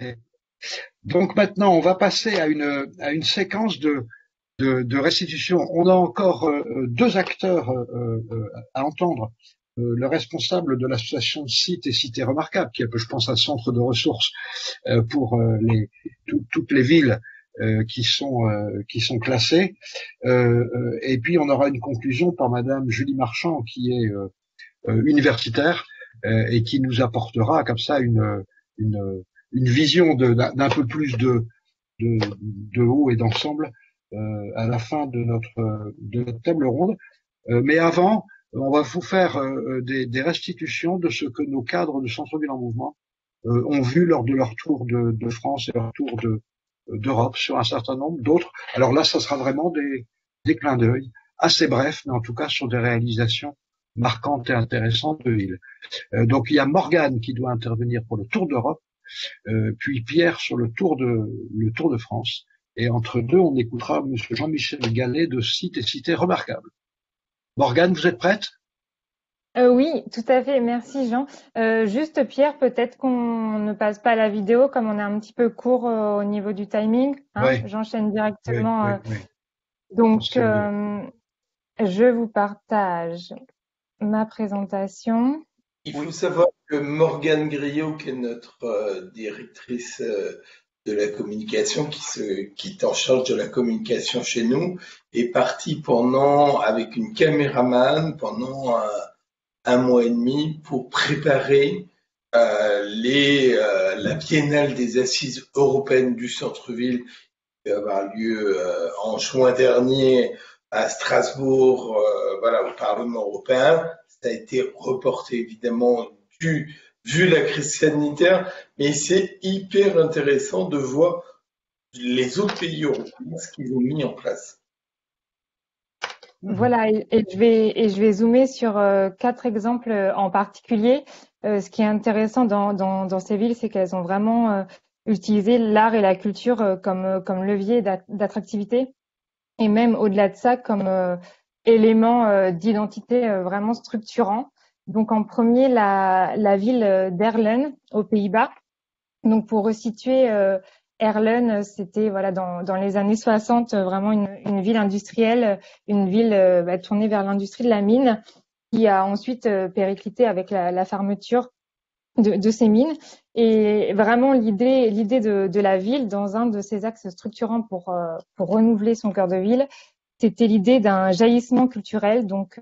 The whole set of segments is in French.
Et donc maintenant, on va passer à une séquence de restitution. On a encore deux acteurs à entendre. Le responsable de l'association Sites et Cités Remarquables, qui est, je pense, un centre de ressources pour toutes les villes qui sont classées. Et puis on aura une conclusion par Madame Julie Marchand, qui est universitaire et qui nous apportera comme ça une, une vision d'un peu plus de haut et d'ensemble à la fin de notre table ronde. Mais avant, on va vous faire des restitutions de ce que nos cadres de Centre-Ville en Mouvement ont vu lors de leur tour de France et leur tour d'Europe sur un certain nombre d'autres. Alors là, ça sera vraiment des clins d'œil assez brefs, mais en tout cas sur des réalisations marquantes et intéressantes de ville. Donc il y a Morgane qui doit intervenir pour le Tour d'Europe, puis Pierre sur le Tour de France. Et entre deux, on écoutera Monsieur Jean-Michel Gallet de Sites et Cités Remarquables. Morgane, vous êtes prête? Oui, tout à fait. Merci, Jean. Juste, Pierre, peut-être qu'on ne passe pas la vidéo comme on est un petit peu court au niveau du timing, hein. Oui, J'enchaîne oui, directement. oui, oui. Je pense que Donc, c'est mieux. je vous partage ma présentation. Il faut savoir que Morgane Griot, qui est notre directrice de la communication, qui est en charge de la communication chez nous, est partie avec une caméraman pendant un mois et demi pour préparer la biennale des assises européennes du centre-ville qui va avoir lieu en juin dernier à Strasbourg, voilà, au Parlement européen. Ça a été reporté évidemment vu la crise sanitaire, mais c'est hyper intéressant de voir les autres pays européens ce qu'ils ont mis en place. Voilà, et je vais zoomer sur quatre exemples en particulier. Ce qui est intéressant dans ces villes, c'est qu'elles ont vraiment utilisé l'art et la culture comme levier d'attractivité, et même au-delà de ça, comme élément d'identité vraiment structurant. Donc en premier, la ville d'Erlen, aux Pays-Bas. Donc pour resituer, Erlen, c'était voilà dans les années 60 vraiment une ville industrielle, une ville tournée vers l'industrie de la mine, qui a ensuite périclité avec la fermeture de ces mines. Et vraiment l'idée de la ville dans un de ses axes structurants pour renouveler son cœur de ville, c'était l'idée d'un jaillissement culturel, donc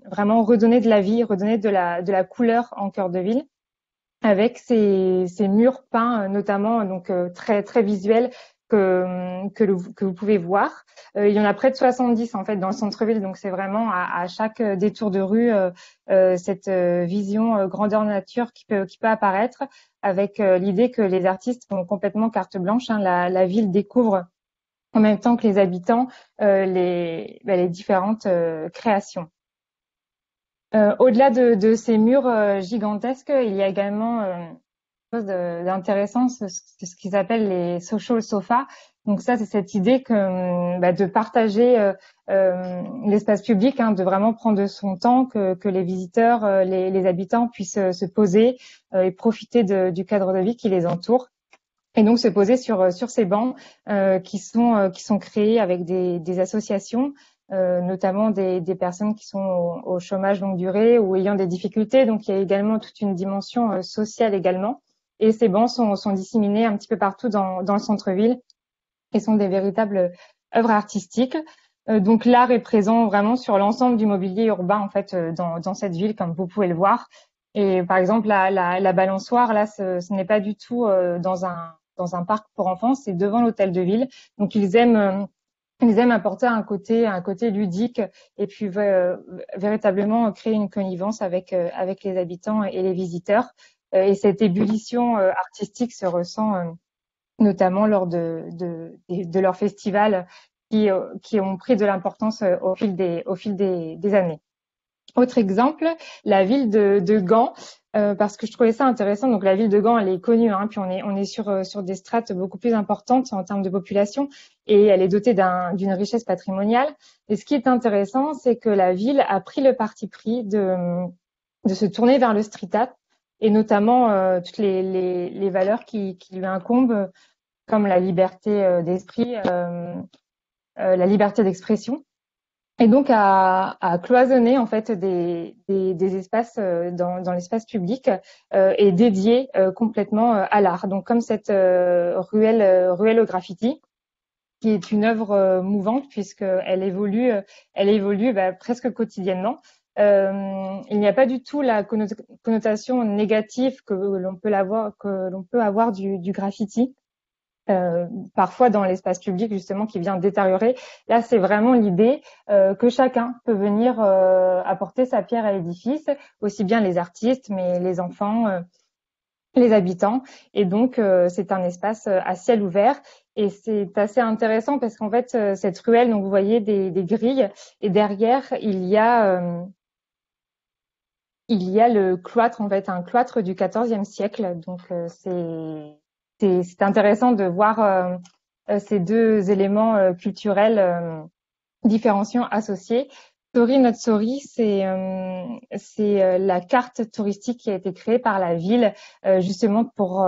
vraiment redonner de la vie, redonner de la couleur en cœur de ville, avec ces murs peints notamment, donc très très visuels que vous pouvez voir. Il y en a près de 70 en fait dans le centre-ville, donc c'est vraiment à chaque détour de rue cette vision grandeur nature qui peut apparaître, avec l'idée que les artistes ont complètement carte blanche, hein. La ville découvre en même temps que les habitants les différentes créations. Au-delà de ces murs gigantesques, il y a également quelque chose d'intéressant, ce qu'ils appellent les social sofas. Donc ça, c'est cette idée de partager l'espace public, hein, de vraiment prendre son temps, que les visiteurs, les habitants puissent se poser et profiter du cadre de vie qui les entoure. Et donc se poser sur ces bancs qui sont créés avec des associations, notamment des personnes qui sont au chômage longue durée ou ayant des difficultés. Donc il y a également toute une dimension sociale également. Et ces bancs sont disséminés un petit peu partout dans le centre-ville et sont des véritables œuvres artistiques. Donc l'art est présent vraiment sur l'ensemble du mobilier urbain en fait dans cette ville, comme vous pouvez le voir. Et par exemple la balançoire là, ce n'est pas du tout dans un parc pour enfants, c'est devant l'hôtel de ville. Donc ils aiment apporter un côté ludique et puis véritablement créer une connivence avec les habitants et les visiteurs. Et cette ébullition artistique se ressent notamment lors de leurs festivals qui ont pris de l'importance au fil des années. Autre exemple, la ville de Gand, parce que je trouvais ça intéressant. Donc la ville de Gand, elle est connue, hein, puis on est sur des strates beaucoup plus importantes en termes de population, et elle est dotée d'une richesse patrimoniale. Et ce qui est intéressant, c'est que la ville a pris le parti pris de se tourner vers le street art et notamment toutes les valeurs qui lui incombent, comme la liberté d'esprit, la liberté d'expression. Et donc à cloisonner en fait des espaces dans l'espace public et dédiés complètement à l'art. Donc comme cette ruelle au graffiti, qui est une œuvre mouvante puisqu'elle évolue presque quotidiennement. Il n'y a pas du tout la connotation négative que l'on peut avoir du graffiti. Parfois dans l'espace public justement qui vient détériorer. Là, c'est vraiment l'idée que chacun peut venir apporter sa pierre à l'édifice, aussi bien les artistes, mais les enfants, les habitants. Et donc, c'est un espace à ciel ouvert. Et c'est assez intéressant parce qu'en fait, cette ruelle, donc vous voyez des grilles, et derrière, il y a le cloître, en fait, un cloître du XIVe siècle. Donc, c'est intéressant de voir ces deux éléments culturels différenciants associés. Story Not Sorry, c'est la carte touristique qui a été créée par la ville justement pour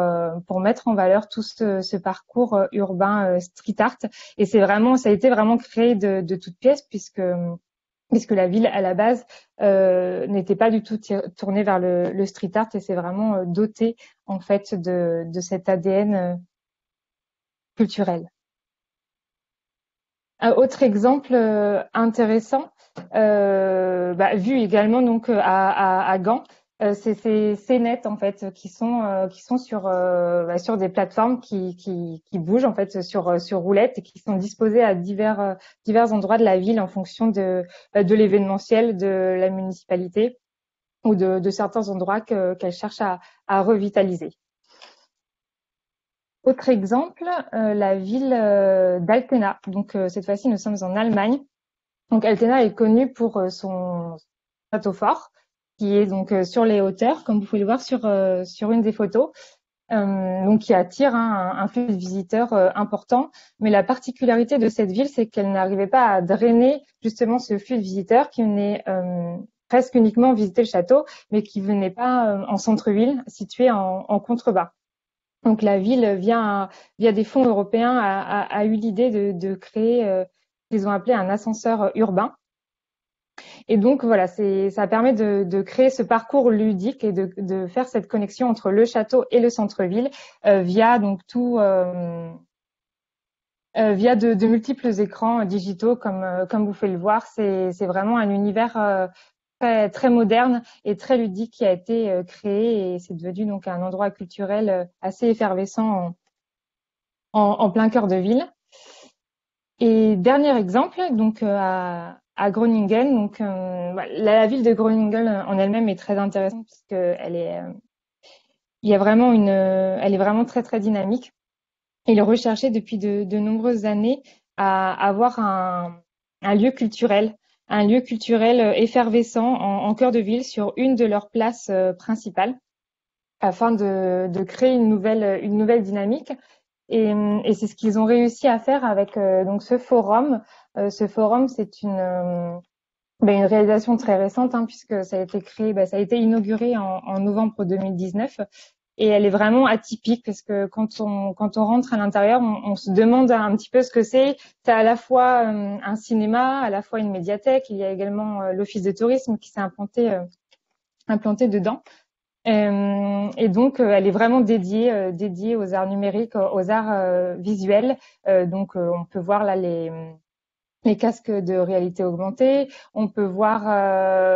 mettre en valeur tout ce parcours urbain street art. Et ça a été vraiment créé de toutes pièces puisque la ville à la base n'était pas du tout tournée vers le street art et c'est vraiment doté en fait de cet ADN culturel. Un autre exemple intéressant, vu également donc à Gand, c'est ces scénettes en fait qui sont sur des plateformes qui bougent en fait sur roulettes et qui sont disposées à divers endroits de la ville en fonction de l'événementiel de la municipalité ou de certains endroits qu'elle cherche à revitaliser. Autre exemple, la ville d'Altena. Donc cette fois-ci, nous sommes en Allemagne. Donc Altena est connue pour son château fort, qui est donc sur les hauteurs, comme vous pouvez le voir sur une des photos, donc qui attire un flux de visiteurs important. Mais la particularité de cette ville, c'est qu'elle n'arrivait pas à drainer justement ce flux de visiteurs qui venaient presque uniquement visiter le château, mais qui venaient pas en centre-ville, situé en contrebas. Donc la ville, via des fonds européens, a eu l'idée de créer qu'ils ont appelé un ascenseur urbain. Et donc voilà, ça permet de créer ce parcours ludique et de faire cette connexion entre le château et le centre-ville via donc via de multiples écrans digitaux comme vous pouvez le voir. C'est vraiment un univers très, très moderne et très ludique qui a été créé et c'est devenu donc un endroit culturel assez effervescent en plein cœur de ville. Et dernier exemple, donc à Groningen, donc la ville de Groningen en elle-même est très intéressante puisque elle est vraiment très très dynamique. Il est recherché depuis de nombreuses années à avoir un lieu culturel effervescent en cœur de ville sur une de leurs places principales afin de créer une nouvelle dynamique. Et c'est ce qu'ils ont réussi à faire avec donc ce forum. Ce forum, c'est une réalisation très récente puisque ça a été créé, ça a été inauguré en novembre 2019. Et elle est vraiment atypique parce que quand on rentre à l'intérieur, on se demande un petit peu ce que c'est. C'est à la fois un cinéma, à la fois une médiathèque. Il y a également l'office de tourisme qui s'est implanté dedans. Et donc, elle est vraiment dédiée aux arts numériques, aux arts visuels. Donc, on peut voir là les casques de réalité augmentée. On peut voir,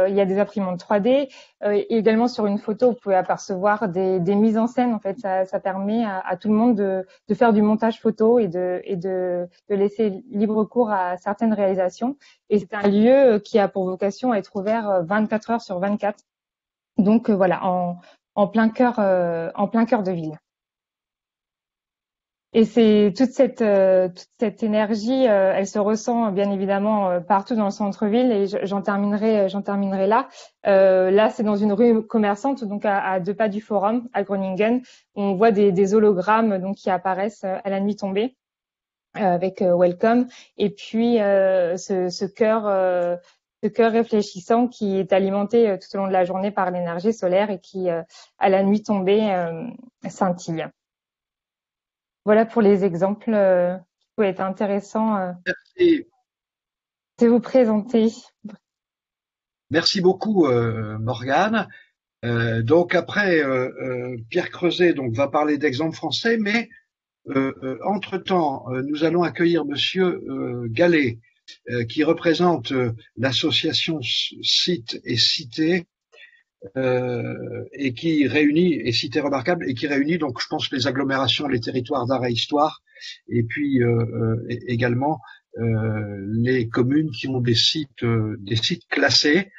il y a des imprimantes 3D. Et également sur une photo, vous pouvez apercevoir des mises en scène. En fait, ça permet à tout le monde de faire du montage photo et de laisser libre cours à certaines réalisations. Et c'est un lieu qui a pour vocation à être ouvert 24 heures sur 24. Donc voilà, en plein cœur de ville. Et c'est toute cette énergie, elle se ressent bien évidemment partout dans le centre-ville. Et j'en terminerai là. Là, c'est dans une rue commerçante, donc à 2 pas du Forum, à Groningen. On voit des hologrammes donc qui apparaissent à la nuit tombée avec Welcome. Et puis ce cœur ce cœur réfléchissant qui est alimenté tout au long de la journée par l'énergie solaire et qui, à la nuit tombée, scintille. Voilà pour les exemples qui pouvaient être intéressants Merci, de vous présenter. merci beaucoup, Morgane. Donc après, Pierre Creuset donc va parler d'exemples français, mais entre-temps, nous allons accueillir Monsieur Gallet, qui représente l'association Sites et Cités, et qui réunit, et Cités Remarquables, et qui réunit donc, je pense, les agglomérations, les territoires d'art et histoire, et puis également les communes qui ont des sites classés.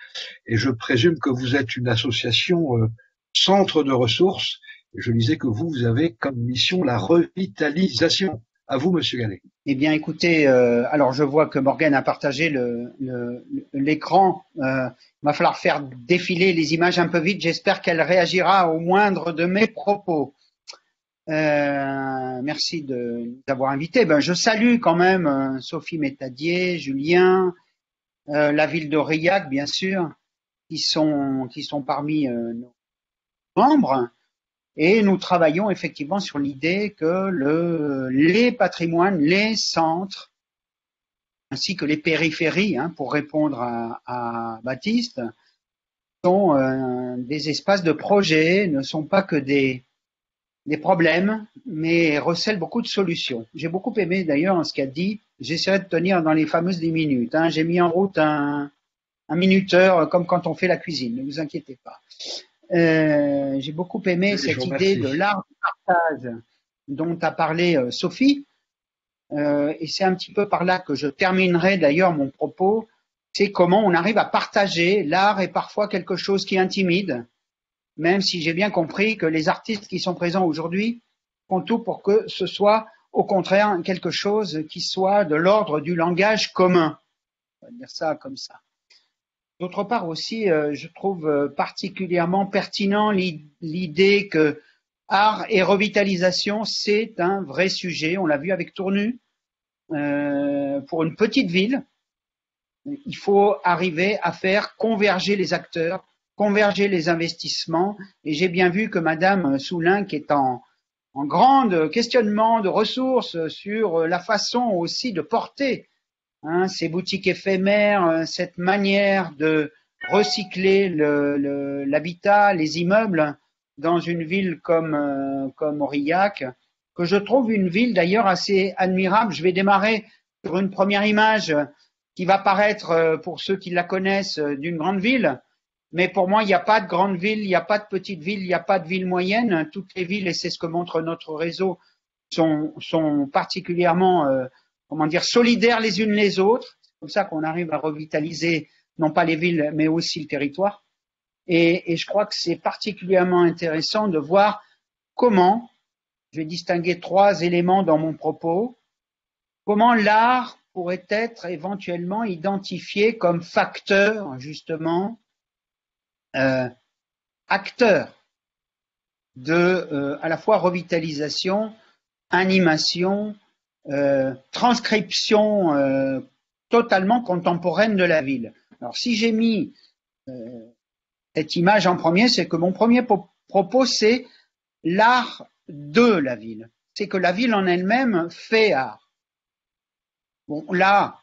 Et je présume que vous êtes une association centre de ressources. Et je disais que vous avez comme mission la revitalisation. À vous, Monsieur Gallet. Eh bien, écoutez, alors je vois que Morgane a partagé l'écran. Il va falloir faire défiler les images un peu vite. J'espère qu'elle réagira au moindre de mes propos. Merci de nous avoir invités. Je salue quand même Sophie Métadier, Julien, la ville d'Aurillac, bien sûr, qui sont parmi nos membres. Et nous travaillons effectivement sur l'idée que les patrimoines, les centres, ainsi que les périphéries, pour répondre à Baptiste, sont des espaces de projet, ne sont pas que des problèmes, mais recèlent beaucoup de solutions. J'ai beaucoup aimé d'ailleurs ce qu'a dit. J'essaierai de tenir dans les fameuses 10 minutes. J'ai mis en route un minuteur comme quand on fait la cuisine, ne vous inquiétez pas. J'ai beaucoup aimé cette idée de l'art du partage dont a parlé Sophie, et c'est un petit peu par là que je terminerai d'ailleurs mon propos. C'est comment on arrive à partager. L'art est parfois quelque chose qui intimide, même si j'ai bien compris que les artistes qui sont présents aujourd'hui font tout pour que ce soit au contraire quelque chose qui soit de l'ordre du langage commun. On va dire ça comme ça. D'autre part aussi, je trouve particulièrement pertinent l'idée que art et revitalisation, c'est un vrai sujet. On l'a vu avec Tournu. Pour une petite ville, il faut arriver à faire converger les acteurs, converger les investissements. Et j'ai bien vu que Madame Soulin, qui est en grand questionnement de ressources sur la façon aussi de porter ces boutiques éphémères, cette manière de recycler l'habitat, les immeubles dans une ville comme Aurillac, que je trouve une ville d'ailleurs assez admirable. Je vais démarrer sur une première image qui va paraître, pour ceux qui la connaissent, d'une grande ville. Mais pour moi, il n'y a pas de grande ville, il n'y a pas de petite ville, il n'y a pas de ville moyenne. Toutes les villes, et c'est ce que montre notre réseau, sont particulièrement solidaires les unes les autres. C'est comme ça qu'on arrive à revitaliser non pas les villes, mais aussi le territoire. Et je crois que c'est particulièrement intéressant de voir comment, je vais distinguer 3 éléments dans mon propos, comment l'art pourrait être éventuellement identifié comme facteur, justement, acteur de à la fois revitalisation, animation, transcription totalement contemporaine de la ville. Alors si j'ai mis cette image en premier, c'est que mon premier propos, c'est l'art de la ville. C'est que la ville en elle-même fait art. Bon, là,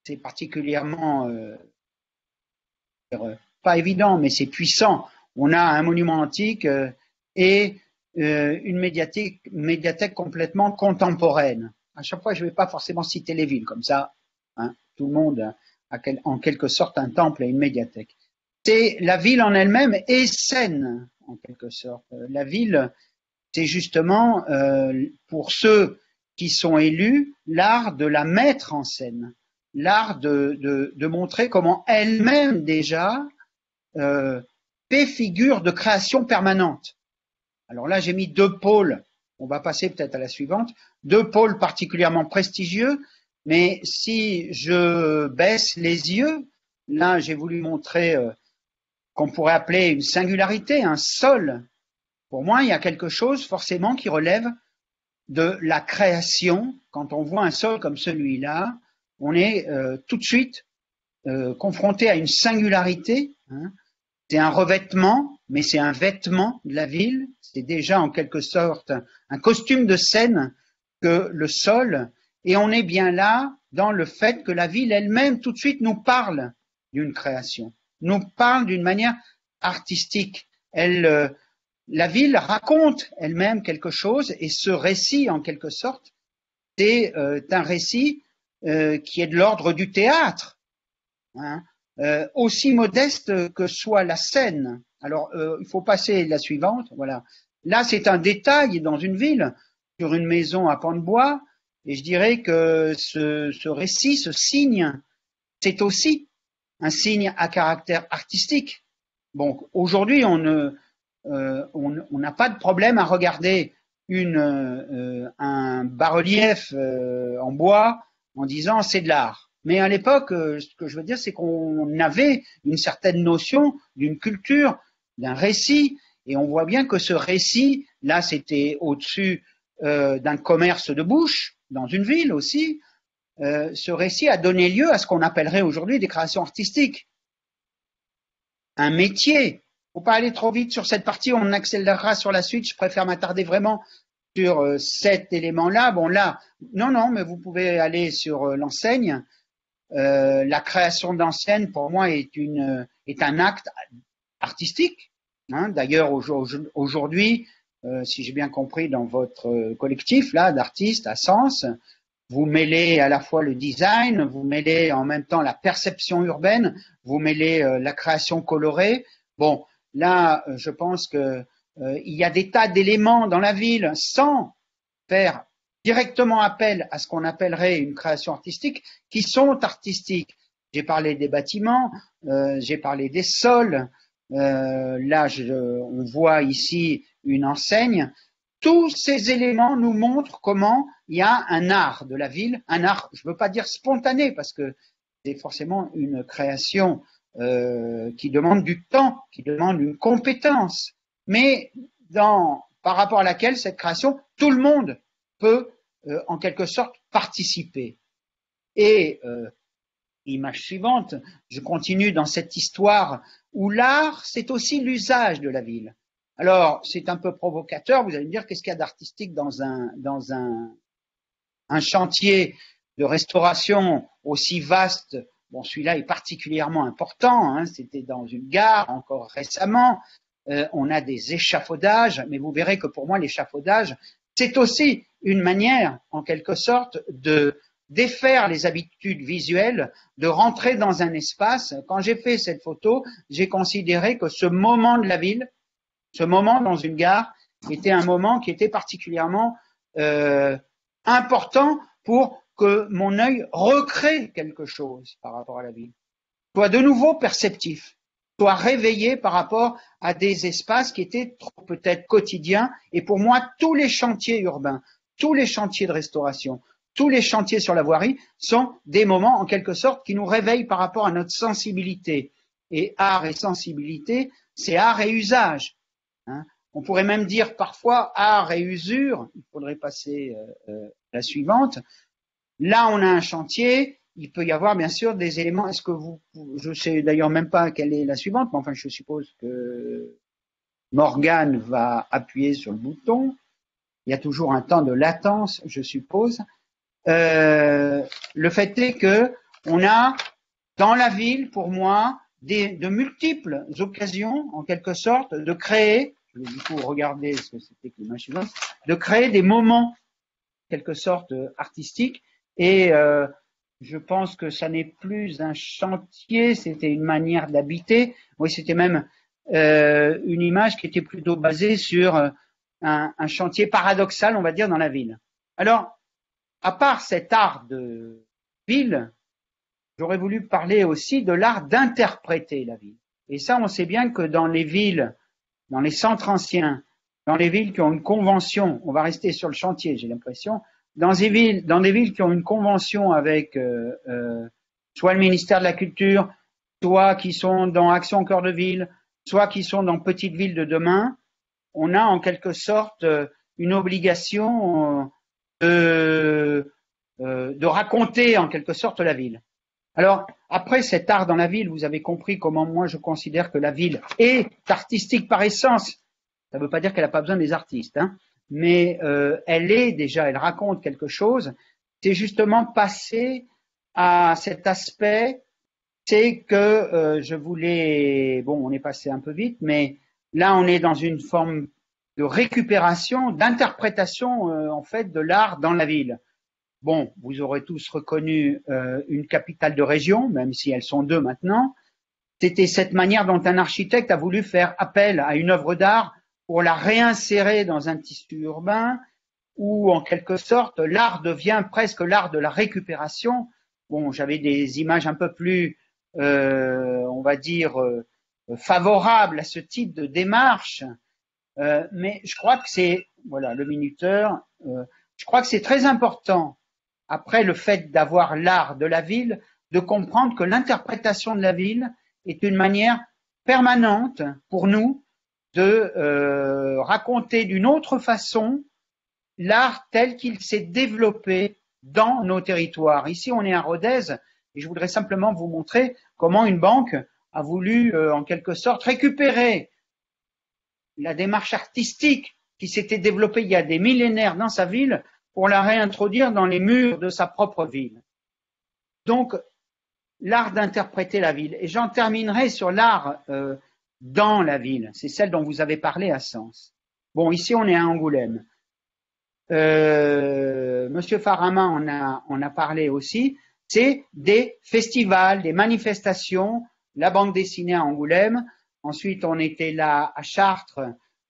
c'est particulièrement pas évident, mais c'est puissant. On a un monument antique et une médiathèque complètement contemporaine. À chaque fois, je ne vais pas forcément citer les villes comme ça. Tout le monde a en quelque sorte un temple et une médiathèque. C'est la ville en elle-même est scène, en quelque sorte. La ville, c'est justement, pour ceux qui sont élus, l'art de la mettre en scène, l'art de montrer comment elle-même déjà fait figure de création permanente. Alors là, j'ai mis 2 pôles, on va passer peut-être à la suivante, 2 pôles particulièrement prestigieux, mais si je baisse les yeux, là j'ai voulu montrer qu'on pourrait appeler une singularité, un sol. Pour moi, il y a quelque chose forcément qui relève de la création. Quand on voit un sol comme celui-là, on est tout de suite confronté à une singularité. Hein. C'est un revêtement, mais c'est un vêtement de la ville. C'est déjà en quelque sorte un costume de scène que le sol. Et on est bien là dans le fait que la ville elle-même tout de suite nous parle d'une création, nous parle d'une manière artistique. La ville raconte elle-même quelque chose et ce récit en quelque sorte, c'est un récit qui est de l'ordre du théâtre. Hein. Aussi modeste que soit la scène. Alors, il faut passer la suivante. Voilà. Là, c'est un détail dans une ville, sur une maison à pans de bois, et je dirais que ce récit, ce signe, c'est aussi un signe à caractère artistique. Bon, aujourd'hui, on n'a pas de problème à regarder un bas-relief en bois en disant c'est de l'art. Mais à l'époque, ce que je veux dire, c'est qu'on avait une certaine notion d'une culture, d'un récit, et on voit bien que ce récit, là, c'était au-dessus d'un commerce de bouche, dans une ville aussi. Ce récit a donné lieu à ce qu'on appellerait aujourd'hui des créations artistiques. Un métier. Faut pas aller trop vite sur cette partie, on accélérera sur la suite. Je préfère m'attarder vraiment sur cet élément-là. Bon là, non, mais vous pouvez aller sur l'enseigne. La création d'enseigne, pour moi, est un acte artistique. Hein. D'ailleurs, aujourd'hui, si j'ai bien compris, dans votre collectif là d'artistes à Sens, vous mêlez à la fois le design, vous mêlez en même temps la perception urbaine, vous mêlez la création colorée. Bon, là, je pense que il y a des tas d'éléments dans la ville sans faire directement appel à ce qu'on appellerait une création artistique qui sont artistiques. J'ai parlé des bâtiments, j'ai parlé des sols. Là, on voit ici une enseigne. Tous ces éléments nous montrent comment il y a un art de la ville, un art, je ne veux pas dire spontané, parce que c'est forcément une création qui demande du temps, qui demande une compétence, mais par rapport à laquelle cette création, tout le monde peut en quelque sorte participer. Et image suivante, je continue dans cette histoire où l'art, c'est aussi l'usage de la ville. Alors, c'est un peu provocateur, vous allez me dire, qu'est-ce qu'il y a d'artistique dans un chantier de restauration aussi vaste? Bon, celui-là est particulièrement important, hein, c'était dans une gare encore récemment, on a des échafaudages, mais vous verrez que pour moi, l'échafaudage, c'est aussi une manière, en quelque sorte, de défaire les habitudes visuelles, de rentrer dans un espace. Quand j'ai fait cette photo, j'ai considéré que ce moment de la ville, ce moment dans une gare, était un moment qui était particulièrement important pour que mon œil recrée quelque chose par rapport à la ville, soit de nouveau perceptif, soit réveillé par rapport à des espaces qui étaient trop peut-être quotidiens. Et pour moi, tous les chantiers urbains, tous les chantiers de restauration, tous les chantiers sur la voirie sont des moments en quelque sorte qui nous réveillent par rapport à notre sensibilité. Et art et sensibilité, c'est art et usage. Hein. On pourrait même dire parfois art et usure. Il faudrait passer la suivante. Là, on a un chantier. Il peut y avoir bien sûr des éléments. Est-ce que je sais d'ailleurs même pas quelle est la suivante, mais enfin, je suppose que Morgane va appuyer sur le bouton. Il y a toujours un temps de latence, je suppose. Le fait est que on a dans la ville, pour moi, de multiples occasions, en quelque sorte, de créer, je vais du coup regarder ce que c'était que l'image suivante, de créer des moments, en quelque sorte, artistiques. Et je pense que ça n'est plus un chantier, c'était une manière d'habiter. Oui, c'était même une image qui était plutôt basée sur un chantier paradoxal, on va dire, dans la ville. Alors, à part cet art de ville, j'aurais voulu parler aussi de l'art d'interpréter la ville. Et ça, on sait bien que dans les villes, dans les centres anciens, dans les villes qui ont une convention, on va rester sur le chantier, j'ai l'impression, dans des villes qui ont une convention avec soit le ministère de la Culture, soit qui sont dans Action Cœur de Ville, soit qui sont dans Petites Villes de demain, on a en quelque sorte une obligation de raconter en quelque sorte la ville. Alors, après cet art dans la ville, vous avez compris comment moi je considère que la ville est artistique par essence. Ça ne veut pas dire qu'elle n'a pas besoin des artistes, hein, mais elle raconte quelque chose. C'est justement passer à cet aspect, c'est que je voulais, bon, on est passé un peu vite, mais là on est dans une forme de récupération, d'interprétation en fait de l'art dans la ville. Bon, vous aurez tous reconnu une capitale de région, même si elles sont deux maintenant. C'était cette manière dont un architecte a voulu faire appel à une œuvre d'art pour la réinsérer dans un tissu urbain, où en quelque sorte l'art devient presque l'art de la récupération. Bon, j'avais des images un peu plus, on va dire, favorables à ce type de démarche, mais je crois que c'est, voilà, le minuteur, je crois que c'est très important, après le fait d'avoir l'art de la ville, de comprendre que l'interprétation de la ville est une manière permanente pour nous de raconter d'une autre façon l'art tel qu'il s'est développé dans nos territoires. Ici, on est à Rodez, et je voudrais simplement vous montrer comment une banque a voulu, en quelque sorte, récupérer la démarche artistique qui s'était développée il y a des millénaires dans sa ville pour la réintroduire dans les murs de sa propre ville. Donc, l'art d'interpréter la ville. Et j'en terminerai sur l'art dans la ville. C'est celle dont vous avez parlé à Sens. Bon, ici, on est à Angoulême. Monsieur Farama en a parlé aussi. C'est des festivals, des manifestations. La bande dessinée à Angoulême. Ensuite, on était là à Chartres,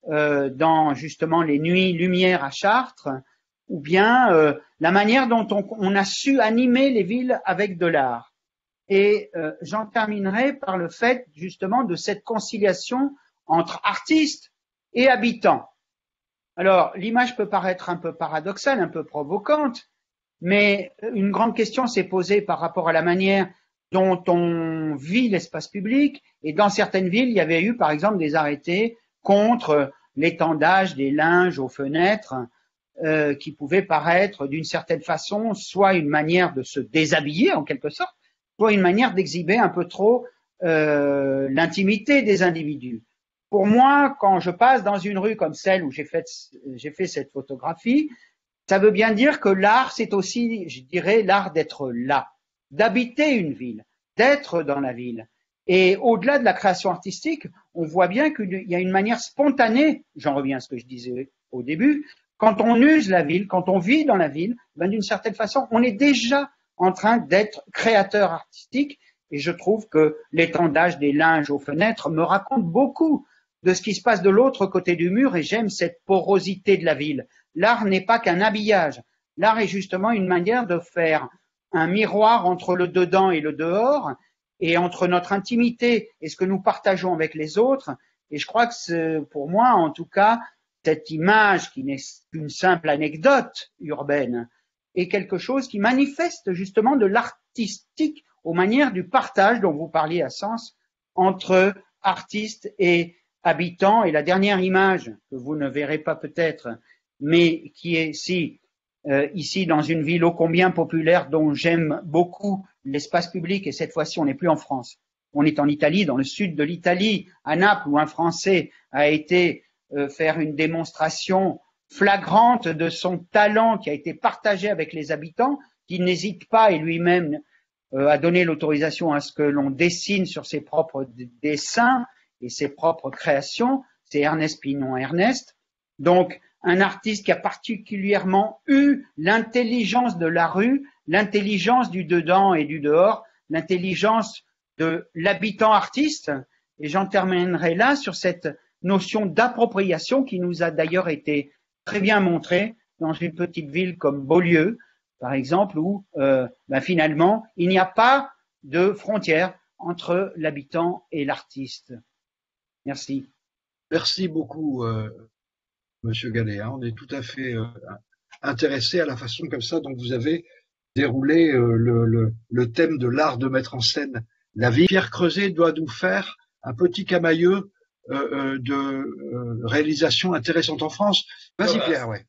dans justement les nuits lumière à Chartres, ou bien la manière dont on a su animer les villes avec de l'art. Et j'en terminerai par le fait justement de cette conciliation entre artistes et habitants. Alors, l'image peut paraître un peu paradoxale, un peu provocante, mais une grande question s'est posée par rapport à la manière dont on vit l'espace public. Et dans certaines villes, il y avait eu, par exemple, des arrêtés contre l'étendage des linges aux fenêtres, qui pouvaient paraître d'une certaine façon soit une manière de se déshabiller en quelque sorte, soit une manière d'exhiber un peu trop l'intimité des individus. Pour moi, quand je passe dans une rue comme celle où j'ai fait cette photographie, ça veut bien dire que l'art, c'est aussi, je dirais, l'art d'être là, d'habiter une ville, d'être dans la ville. Et au-delà de la création artistique, on voit bien qu'il y a une manière spontanée, j'en reviens à ce que je disais au début, quand on use la ville, quand on vit dans la ville, ben d'une certaine façon, on est déjà en train d'être créateur artistique. Et je trouve que l'étendage des linges aux fenêtres me raconte beaucoup de ce qui se passe de l'autre côté du mur, et j'aime cette porosité de la ville. L'art n'est pas qu'un habillage. L'art est justement une manière de faire un miroir entre le dedans et le dehors, et entre notre intimité et ce que nous partageons avec les autres. Et je crois que c'est, pour moi, en tout cas, cette image qui n'est qu'une simple anecdote urbaine est quelque chose qui manifeste justement de l'artistique aux manières du partage dont vous parliez à Sens entre artistes et habitants. Et la dernière image que vous ne verrez pas peut-être, mais qui est ici dans une ville ô combien populaire dont j'aime beaucoup l'espace public, et cette fois-ci on n'est plus en France, on est en Italie, dans le sud de l'Italie, à Naples, où un Français a été faire une démonstration flagrante de son talent qui a été partagé avec les habitants, qui n'hésite pas et lui-même a donné l'autorisation à ce que l'on dessine sur ses propres dessins et ses propres créations. C'est Ernest Pinon Ernest. Donc, un artiste qui a particulièrement eu l'intelligence de la rue, l'intelligence du dedans et du dehors, l'intelligence de l'habitant artiste. Et j'en terminerai là sur cette notion d'appropriation qui nous a d'ailleurs été très bien montrée dans une petite ville comme Beaulieu, par exemple, où finalement, il n'y a pas de frontière entre l'habitant et l'artiste. Merci. Merci beaucoup, Monsieur Galéa. On est tout à fait intéressé à la façon comme ça dont vous avez déroulé le thème de l'art de mettre en scène la vie. Pierre Creuset doit nous faire un petit camailleux de réalisation intéressante en France. Vas-y, Pierre, ouais.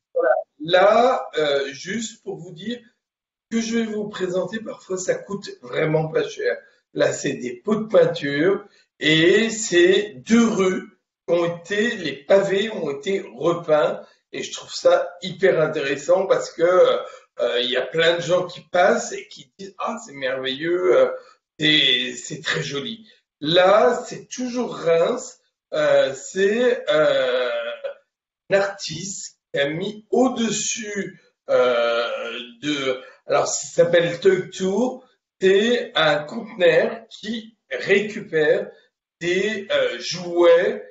Là, juste pour vous dire, que je vais vous présenter, parfois, ça coûte vraiment pas cher. Là, c'est des pots de peinture et c'est 2 rues les pavés ont été repeints et je trouve ça hyper intéressant parce que il y a plein de gens qui passent et qui disent ah c'est merveilleux, c'est très joli. Là, c'est toujours Reims, c'est un artiste qui a mis au-dessus alors ça s'appelle Toy Tour, c'est un conteneur qui récupère des jouets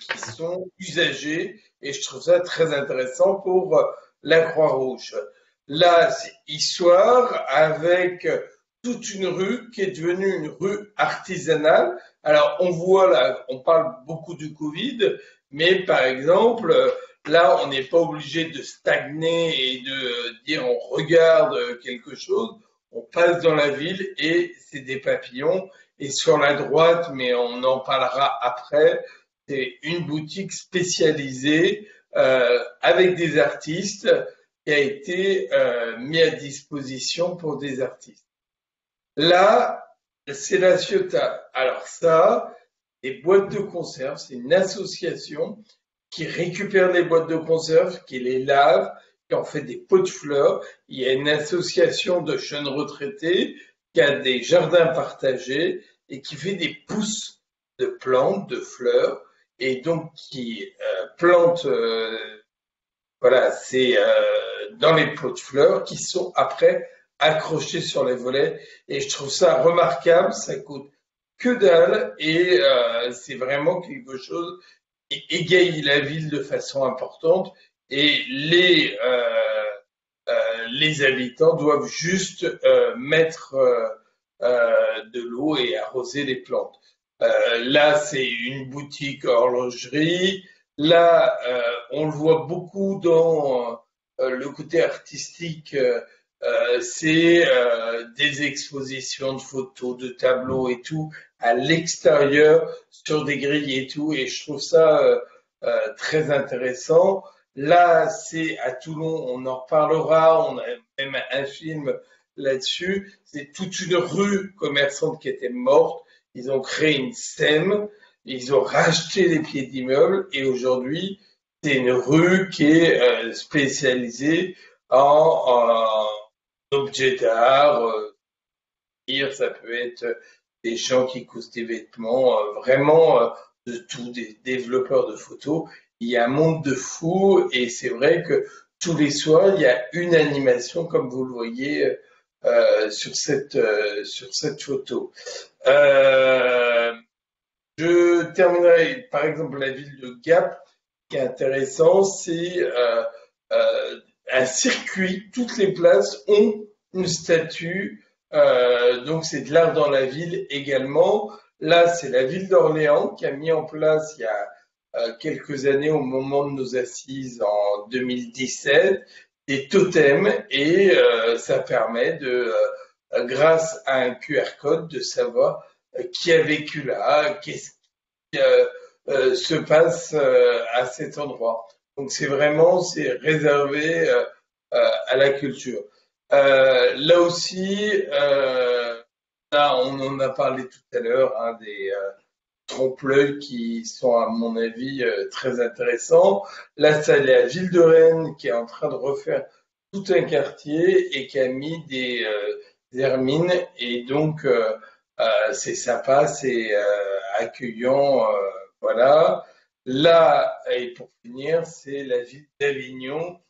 qui sont usagés et je trouve ça très intéressant pour la Croix-Rouge. Là, c'est Histoire avec toute une rue qui est devenue une rue artisanale. Alors, on voit là, on parle beaucoup du Covid, mais par exemple, là, on n'est pas obligé de stagner et de dire on regarde quelque chose. On passe dans la ville et c'est des papillons. Et sur la droite, mais on en parlera après, c'est une boutique spécialisée avec des artistes qui a été mis à disposition pour des artistes. Là, c'est la Ciotat. Alors ça, les boîtes de conserve, c'est une association qui récupère les boîtes de conserve, qui les lave, qui en fait des pots de fleurs. Il y a une association de jeunes retraités qui a des jardins partagés et qui fait des pousses de plantes, de fleurs, et donc qui plante, voilà, c'est dans les pots de fleurs qui sont après accrochés sur les volets. Et je trouve ça remarquable, ça coûte que dalle et c'est vraiment quelque chose qui égaye la ville de façon importante. Et les habitants doivent juste mettre de l'eau et arroser les plantes. Là, c'est une boutique horlogerie. Là, on le voit beaucoup dans le côté artistique. C'est des expositions de photos, de tableaux et tout à l'extérieur sur des grilles et tout. Et je trouve ça très intéressant. Là, c'est à Toulon, on en reparlera, on a même un film là-dessus. C'est toute une rue commerçante qui était morte. Ils ont créé une SEM, ils ont racheté les pieds d'immeubles et aujourd'hui, c'est une rue qui est spécialisée en objets d'art. Ça peut être des gens qui cousent des vêtements, vraiment de tout, des développeurs de photos. Il y a un monde de fous et c'est vrai que tous les soirs, il y a une animation, comme vous le voyez sur cette photo. Je terminerai par exemple la ville de Gap, qui est intéressant, c'est un circuit, toutes les places ont une statue, donc c'est de l'art dans la ville également. Là, c'est la ville d'Orléans qui a mis en place il y a quelques années au moment de nos assises en 2017 des totems et ça permet de grâce à un QR code de savoir qui a vécu là, qu'est-ce qui se passe à cet endroit. Donc c'est réservé à la culture. Là aussi, là on en a parlé tout à l'heure, hein, des trompe-l'œil qui sont à mon avis très intéressants. Là, c'est la ville de Rennes qui est en train de refaire tout un quartier et qui a mis des hermines et donc c'est sympa, c'est accueillant, voilà. Là, et pour finir, c'est la ville d'Avignon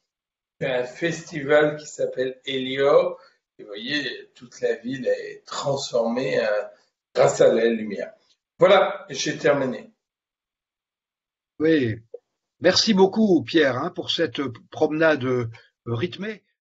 qui a un festival qui s'appelle Hélios. Et vous voyez, toute la ville est transformée grâce à la lumière. Voilà, j'ai terminé. Oui, merci beaucoup Pierre hein, pour cette promenade rythmée.